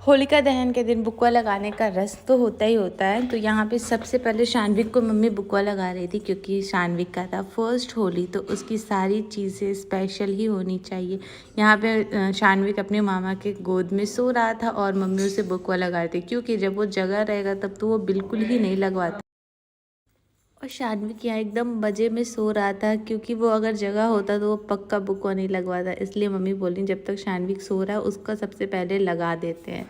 होलिका दहन के दिन बुकवा लगाने का रस्म तो होता ही होता है। तो यहाँ पे सबसे पहले शानविक को मम्मी बुकवा लगा रही थी, क्योंकि शानविक का था फर्स्ट होली, तो उसकी सारी चीज़ें स्पेशल ही होनी चाहिए। यहाँ पे शानविक अपने मामा के गोद में सो रहा था और मम्मी उसे बुकवा लगा रही थी, क्योंकि जब वो जगह रहेगा तब तो वो बिल्कुल ही नहीं लगवाता। और शानविक यहाँ एकदम मज़े में सो रहा था, क्योंकि वो अगर जगह होता तो वो पक्का बुकवा नहीं लगवाता। इसलिए मम्मी बोली जब तक शानविक सो रहा है उसका सबसे पहले लगा देते हैं।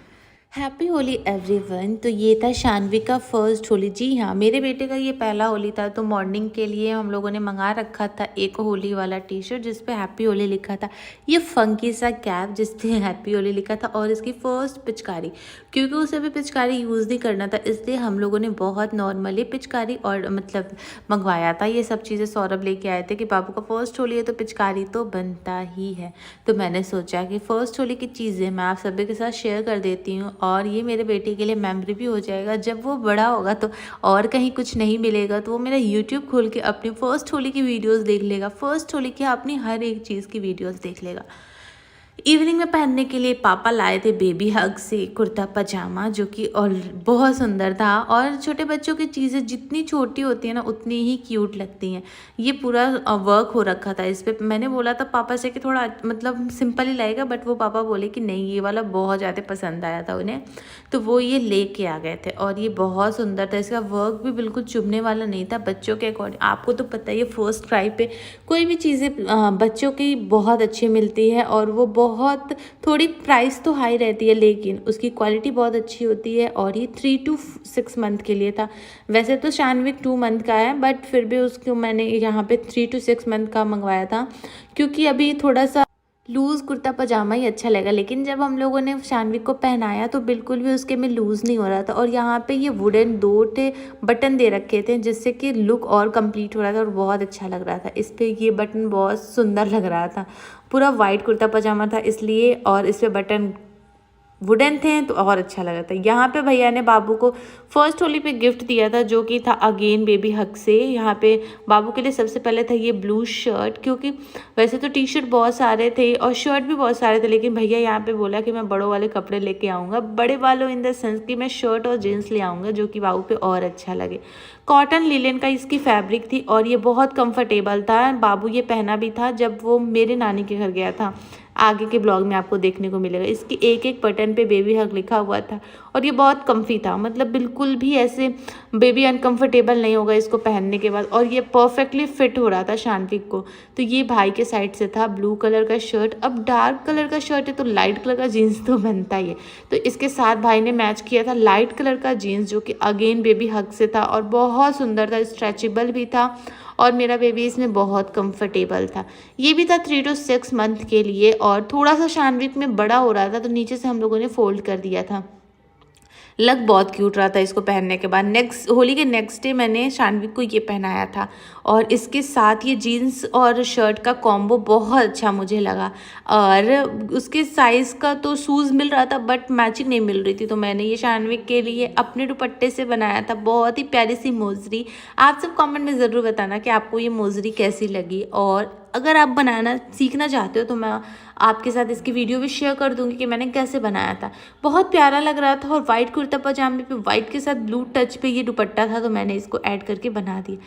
Happy Holi everyone. तो ये था शानवी का फर्स्ट होली। जी हाँ, मेरे बेटे का ये पहला होली था। तो मॉर्निंग के लिए हम लोगों ने मंगा रखा था एक होली वाला टी शर्ट जिस पे हैप्पी होली लिखा था, ये फंकी सा कैप जिस पे हैप्पी होली लिखा था, और इसकी फर्स्ट पिचकारी, क्योंकि उसे भी पिचकारी यूज़ नहीं करना था इसलिए हम लोगों ने बहुत नॉर्मली पिचकारी और मतलब मंगवाया था। ये सब चीज़ें सौरभ लेके आए थे कि बाबू का फर्स्ट होली है तो पिचकारी तो बनता ही है। तो मैंने सोचा कि फ़र्स्ट होली की चीज़ें मैं आप सभी के साथ शेयर कर देती हूँ, और ये मेरे बेटे के लिए मेमोरी भी हो जाएगा। जब वो बड़ा होगा तो और कहीं कुछ नहीं मिलेगा तो वो मेरा यूट्यूब खोल के अपनी फ़र्स्ट होली की वीडियोस देख लेगा, फ़र्स्ट होली की अपनी हर एक चीज़ की वीडियोस देख लेगा। इवनिंग में पहनने के लिए पापा लाए थे बेबी हग से कुर्ता पजामा, जो कि और बहुत सुंदर था। और छोटे बच्चों की चीज़ें जितनी छोटी होती है ना उतनी ही क्यूट लगती हैं। ये पूरा वर्क हो रखा था इस पे। मैंने बोला था पापा से कि थोड़ा मतलब सिंपल ही लाएगा, बट वो पापा बोले कि नहीं, ये वाला बहुत ज़्यादा पसंद आया था उन्हें, तो वो ये लेके आ गए थे। और ये बहुत सुंदर था, इसका वर्क भी बिल्कुल चुभने वाला नहीं था बच्चों के अकॉर्डिंग। आपको तो पता ही है फर्स्ट क्राई पे कोई भी चीज़ें बच्चों की बहुत अच्छी मिलती है, और वो बहुत थोड़ी प्राइस तो हाई रहती है लेकिन उसकी क्वालिटी बहुत अच्छी होती है। और ये 3 to 6 मंथ के लिए था। वैसे तो शानविक 2 मंथ का है, बट फिर भी उसको मैंने यहाँ पे 3 to 6 मंथ का मंगवाया था, क्योंकि अभी थोड़ा सा लूज़ कुर्ता पजामा ही अच्छा लगा। लेकिन जब हम लोगों ने शानविक को पहनाया तो बिल्कुल भी उसके में लूज़ नहीं हो रहा था। और यहाँ पे ये वुडन 2 बटन दे रखे थे जिससे कि लुक और कंप्लीट हो रहा था और बहुत अच्छा लग रहा था। इस पर ये बटन बहुत सुंदर लग रहा था। पूरा वाइट कुर्ता पजामा था इसलिए, और इस पर बटन वुडन थे तो और अच्छा लगा था। यहाँ पे भैया ने बाबू को फर्स्ट होली पे गिफ्ट दिया था, जो कि था अगेन बेबी हक से। यहाँ पे बाबू के लिए सबसे पहले था ये ब्लू शर्ट, क्योंकि वैसे तो टी शर्ट बहुत सारे थे और शर्ट भी बहुत सारे थे, लेकिन भैया यहाँ पे बोला कि मैं बड़ों वाले कपड़े लेके आऊँगा। बड़े वालों इन द सेंस कि मैं शर्ट और जीन्स ले आऊँगा जो कि बाबू पे और अच्छा लगे। कॉटन लिलेन का इसकी फैब्रिक थी और ये बहुत कंफर्टेबल था। बाबू ये पहना भी था जब वो मेरे नानी के घर गया था। आगे के ब्लॉग में आपको देखने को मिलेगा। इसकी एक एक बटन पे बेबी हग लिखा हुआ था और ये बहुत कम्फी था, मतलब बिल्कुल भी ऐसे बेबी अनकंफर्टेबल नहीं होगा इसको पहनने के बाद। और ये परफेक्टली फिट हो रहा था शानविक को। तो ये भाई के साइड से था ब्लू कलर का शर्ट। अब डार्क कलर का शर्ट है तो लाइट कलर का जीन्स तो बनता ही है, तो इसके साथ भाई ने मैच किया था लाइट कलर का जीन्स, जो कि अगेन बेबी हग से था और बहुत सुंदर था, स्ट्रेचेबल भी था और मेरा बेबी इसमें बहुत कंफर्टेबल था। ये भी था 3 to 6 मंथ के लिए और थोड़ा सा शानविक में बड़ा हो रहा था तो नीचे से हम लोगों ने फोल्ड कर दिया था। लग बहुत क्यूट रहा था इसको पहनने के बाद। नेक्स्ट होली के नेक्स्ट डे मैंने शानविक को ये पहनाया था और इसके साथ ये जीन्स और शर्ट का कॉम्बो बहुत अच्छा मुझे लगा। और उसके साइज़ का तो शूज़ मिल रहा था बट मैचिंग नहीं मिल रही थी, तो मैंने ये शानविक के लिए अपने दुपट्टे से बनाया था। बहुत ही प्यारी सी मोजरी। आप सब कमेंट में ज़रूर बताना कि आपको ये मोजरी कैसी लगी, और अगर आप बनाना सीखना चाहते हो तो मैं आपके साथ इसकी वीडियो भी शेयर कर दूंगी कि मैंने कैसे बनाया था। बहुत प्यारा लग रहा था और वाइट कुर्ता पजामे पे वाइट के साथ ब्लू टच पे ये दुपट्टा था, तो मैंने इसको ऐड करके बना दिया।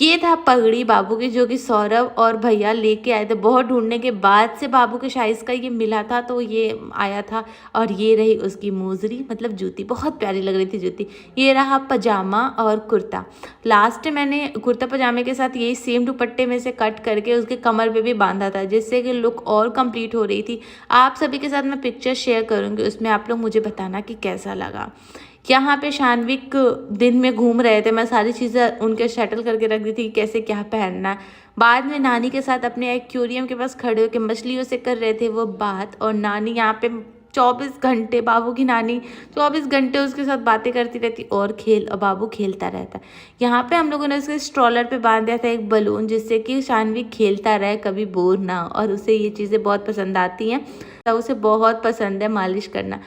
ये था पगड़ी बाबू की, जो कि सौरभ और भैया लेके आए थे। बहुत ढूंढने के बाद से बाबू के साइज़ का ये मिला था तो ये आया था। और ये रही उसकी मोजरी, मतलब जूती, बहुत प्यारी लग रही थी जूती। ये रहा पजामा और कुर्ता। लास्ट में मैंने कुर्ता पजामे के साथ यही सेम दुपट्टे में से कट करके उसके कमर पे भी बांधा था, जिससे कि लुक और कंप्लीट हो रही थी। आप सभी के साथ मैं पिक्चर शेयर करूँगी, उसमें आप लोग मुझे बताना कि कैसा लगा। यहाँ पे शानविक दिन में घूम रहे थे, मैं सारी चीज़ें उनके शटल करके रख दी थी कि कैसे क्या पहनना है। बाद में नानी के साथ अपने एक्वेरियम के पास खड़े होकर मछलियों से कर रहे थे वो बात, और नानी यहाँ पे 24 घंटे, बाबू की नानी 24 घंटे उसके साथ बातें करती रहती और बाबू खेलता रहता। यहाँ पे हम लोगों ने उसके स्ट्रॉलर पे बांध दिया था एक बलून, जिससे कि शानविक खेलता रहे, कभी बोर ना हो, और उसे ये चीज़ें बहुत पसंद आती हैं। तो उसे बहुत पसंद है मालिश करना।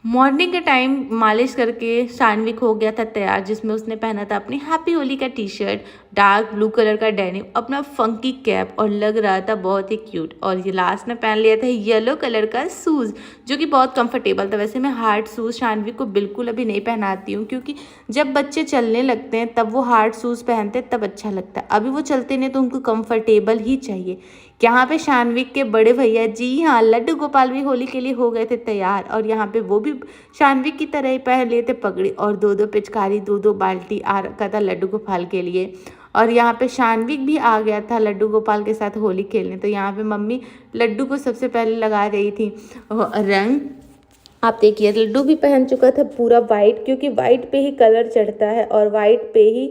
मॉर्निंग के टाइम मालिश करके शानविक हो गया था तैयार, जिसमें उसने पहना था अपनी हैप्पी होली का T shirt, dark blue colour का डेनिम, अपना फंकी कैप और लग रहा था बहुत ही क्यूट। और ये लास्ट में पहन लिया था येलो कलर का शूज़ जो कि बहुत कंफर्टेबल था। वैसे मैं हार्ड शूज़ शानविक को बिल्कुल अभी नहीं पहनाती हूँ, क्योंकि जब बच्चे चलने लगते हैं तब वो हार्ड शूज़ पहनते हैं तब अच्छा लगता है। अभी वो चलते नहीं तो उनको कंफर्टेबल ही चाहिए। यहाँ पे शानविक के बड़े भैया जी हाँ लड्डू गोपाल भी होली के लिए हो गए थे तैयार, और यहाँ पे वो भी शानविक की तरह ही पहन लिए थे पगड़ी और दो दो पिचकारी दो दो बाल्टी आ रखा था लड्डू गोपाल के लिए। और यहाँ पे शानविक भी आ गया था लड्डू गोपाल के साथ होली खेलने। तो यहाँ पे मम्मी लड्डू को सबसे पहले लगा रही थी रंग। आप देखिए लड्डू भी पहन चुका था पूरा वाइट, क्योंकि वाइट पे ही कलर चढ़ता है और वाइट पे ही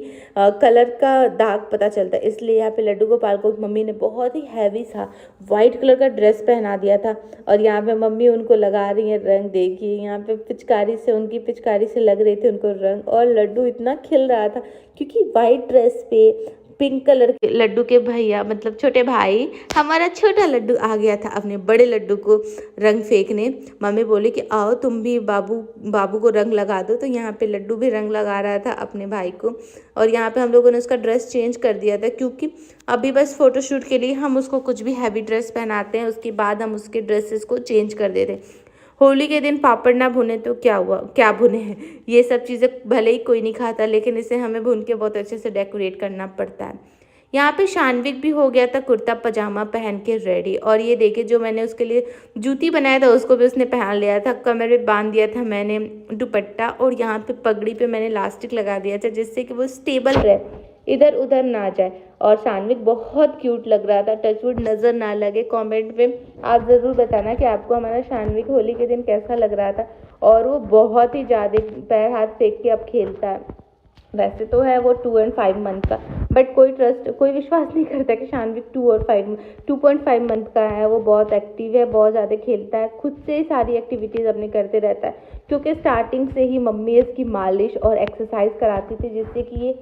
कलर का दाग पता चलता है। इसलिए यहाँ पे लड्डू गोपाल को मम्मी ने बहुत ही हैवी सा वाइट कलर का ड्रेस पहना दिया था। और यहाँ पे मम्मी उनको लगा रही है रंग। देखिए यहाँ पे पिचकारी से, उनकी पिचकारी से लग रहे थे उनको रंग, और लड्डू इतना खिल रहा था क्योंकि वाइट ड्रेस पे पिंक कलर के लड्डू के भैया मतलब छोटे भाई हमारा छोटा लड्डू आ गया था अपने बड़े लड्डू को रंग फेंकने। मम्मी बोली कि आओ तुम भी बाबू को रंग लगा दो। तो यहाँ पे लड्डू भी रंग लगा रहा था अपने भाई को। और यहाँ पे हम लोगों ने उसका ड्रेस चेंज कर दिया था, क्योंकि अभी बस फोटोशूट के लिए हम उसको कुछ भी हैवी ड्रेस पहनाते हैं, उसके बाद हम उसके ड्रेसेस को चेंज कर देते हैं। होली के दिन पापड़ ना भुने तो क्या हुआ, क्या भुने हैं, ये सब चीज़ें भले ही कोई नहीं खाता, लेकिन इसे हमें भून के बहुत अच्छे से डेकोरेट करना पड़ता है। यहाँ पे शानविक भी हो गया था कुर्ता पजामा पहन के रेडी। और ये देखिए जो मैंने उसके लिए जूती बनाया था उसको भी उसने पहन लिया था। कमर में बांध दिया था मैंने दुपट्टा, और यहाँ पे पगड़ी पे मैंने इलास्टिक लगा दिया था जिससे कि वो स्टेबल रहे, इधर उधर ना जाए। और शानविक बहुत क्यूट लग रहा था। टचवुड नज़र ना लगे। कमेंट पे आप ज़रूर बताना कि आपको हमारा शानविक होली के दिन कैसा लग रहा था। और वो बहुत ही ज़्यादा पैर हाथ फेंक के अब खेलता है। वैसे तो है वो 2 and 5 मंथ का, बट कोई विश्वास नहीं करता कि शानविक 2.5 मंथ का है। वो बहुत एक्टिव है, बहुत ज़्यादा खेलता है, खुद से ही सारी एक्टिविटीज़ अपने करते रहता है, क्योंकि स्टार्टिंग से ही मम्मी इसकी मालिश और एक्सरसाइज कराती थी, जिससे कि ये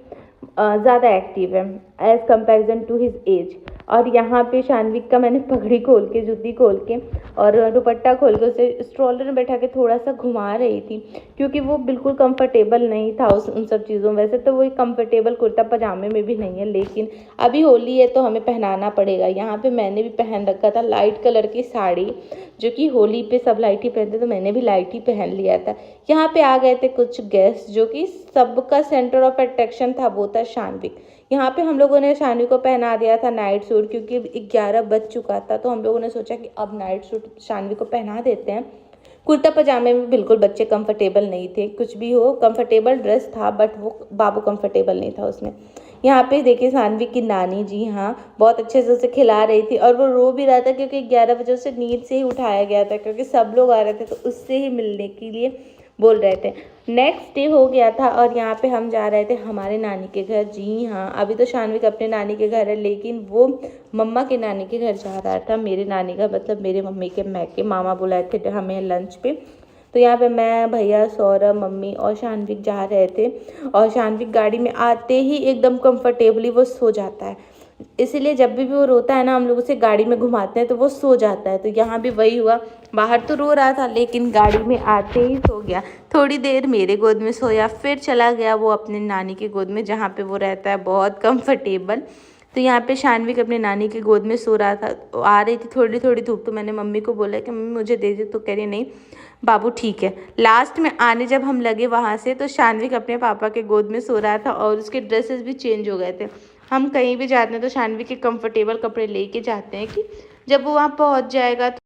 ज़्यादा एक्टिव है as comparison to his age. और यहाँ पे शानविक का मैंने पगड़ी खोल के, जूती खोल के और दुपट्टा खोल के उसे स्ट्रॉलर में बैठा के थोड़ा सा घुमा रही थी, क्योंकि वो बिल्कुल कंफर्टेबल नहीं था उन सब चीज़ों में। वैसे तो वो कंफर्टेबल कुर्ता पजामे में भी नहीं है, लेकिन अभी होली है तो हमें पहनाना पड़ेगा। यहाँ पे मैंने भी पहन रखा था लाइट कलर की साड़ी, जो कि होली पे सब लाइट ही पहनते, तो मैंने भी लाइट ही पहन लिया था। यहाँ पे आ गए थे कुछ गेस्ट, जो कि सबका सेंटर ऑफ अट्रैक्शन था वो था शानविक। यहाँ पे हम लोगों ने शानविक को पहना दिया था नाइट सूट, क्योंकि 11 बज चुका था, तो हम लोगों ने सोचा कि अब नाइट सूट शानविक को पहना देते हैं। कुर्ता पजामे में बिल्कुल बच्चे कंफर्टेबल नहीं थे, कुछ भी हो कंफर्टेबल ड्रेस था, बट वो बाबू कंफर्टेबल नहीं था उसमें। यहाँ पे देखिए शानविक की नानी जी हाँ बहुत अच्छे से उसे खिला रही थी, और वो रो भी रहा था क्योंकि 11 बजे उसे नींद से ही उठाया गया था, क्योंकि सब लोग आ रहे थे तो उससे ही मिलने के लिए बोल रहे थे। नेक्स्ट डे हो गया था और यहाँ पे हम जा रहे थे हमारे नानी के घर। जी हाँ, अभी तो शानविक अपने नानी के घर है, लेकिन वो मम्मा के नानी के घर जा रहा था। मेरे नानी का मतलब मेरे मम्मी के मैके मामा बुलाए थे हमें लंच पे। तो यहाँ पे मैं, भैया, सौरभ, मम्मी और शानविक जा रहे थे। और शानविक गाड़ी में आते ही एकदम कंफर्टेबली वो सो जाता है, इसीलिए जब भी वो रोता है ना, हम लोग उसे गाड़ी में घुमाते हैं तो वो सो जाता है। तो यहाँ भी वही हुआ, बाहर तो रो रहा था लेकिन गाड़ी में आते ही सो गया। थोड़ी देर मेरे गोद में सोया, फिर चला गया वो अपने नानी के गोद में, जहाँ पे वो रहता है बहुत कंफर्टेबल। तो यहाँ पे शानविक अपने नानी के गोद में सो रहा था। आ रही थी थोड़ी थोड़ी धूप, तो मैंने मम्मी को बोला कि मम्मी मुझे दे दे, तो कह रही नहीं बाबू ठीक है। लास्ट में आने जब हम लगे वहाँ से, तो शानविक अपने पापा के गोद में सो रहा था और उसके ड्रेसेस भी चेंज हो गए थे। हम कहीं भी जाते हैं तो शानविक के कंफर्टेबल कपड़े लेके जाते हैं कि जब वो वहाँ पहुँच जाएगा